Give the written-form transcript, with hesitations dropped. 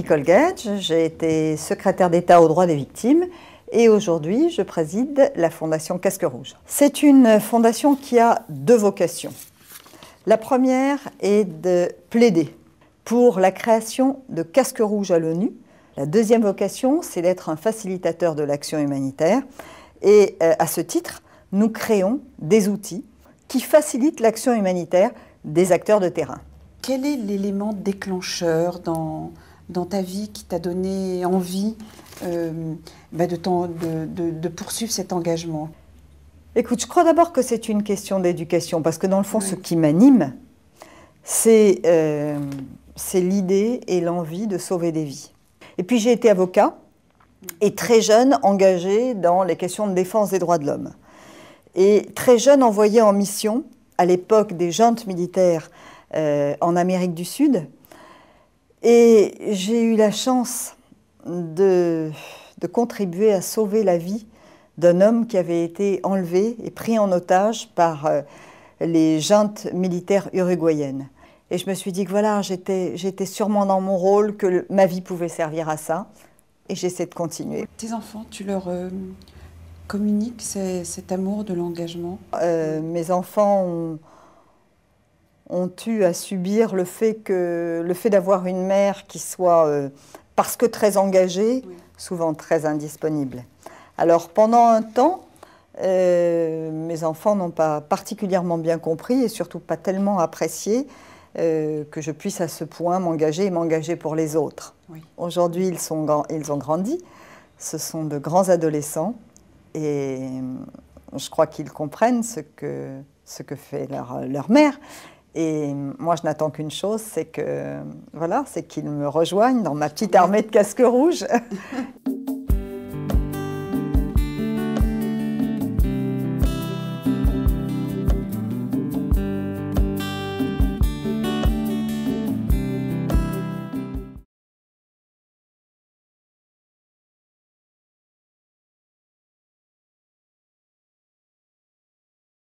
Nicole Gage, j'ai été secrétaire d'État aux droits des victimes et aujourd'hui je préside la Fondation Casque Rouge. C'est une fondation qui a deux vocations. La première est de plaider pour la création de casques rouges à l'ONU. La deuxième vocation, c'est d'être un facilitateur de l'action humanitaire. Et à ce titre, nous créons des outils qui facilitent l'action humanitaire des acteurs de terrain. Quel est l'élément déclencheur dans ta vie qui t'a donné envie de poursuivre cet engagement? Écoute, je crois d'abord que c'est une question d'éducation, parce que dans le fond, ce qui m'anime, c'est l'idée et l'envie de sauver des vies. Et puis j'ai été avocat, et très jeune engagé dans les questions de défense des droits de l'homme. Et très jeune envoyé en mission, à l'époque des juntes militaires en Amérique du Sud. Et j'ai eu la chance de contribuer à sauver la vie d'un homme qui avait été enlevé et pris en otage par les juntes militaires uruguayennes. Et je me suis dit que voilà, j'étais sûrement dans mon rôle, que ma vie pouvait servir à ça. Et j'essaie de continuer. Tes enfants, tu leur communiques cet amour de l'engagement? Mes enfants ont eu à subir le fait d'avoir une mère qui soit, parce que très engagée, oui, souvent très indisponible. Alors pendant un temps, mes enfants n'ont pas particulièrement bien compris et surtout pas tellement apprécié que je puisse à ce point m'engager et m'engager pour les autres. Oui. Aujourd'hui, ils ont grandi, ce sont de grands adolescents et je crois qu'ils comprennent ce que fait leur mère. Et moi, je n'attends qu'une chose, c'est qu'ils me rejoignent dans ma petite armée de casques rouges.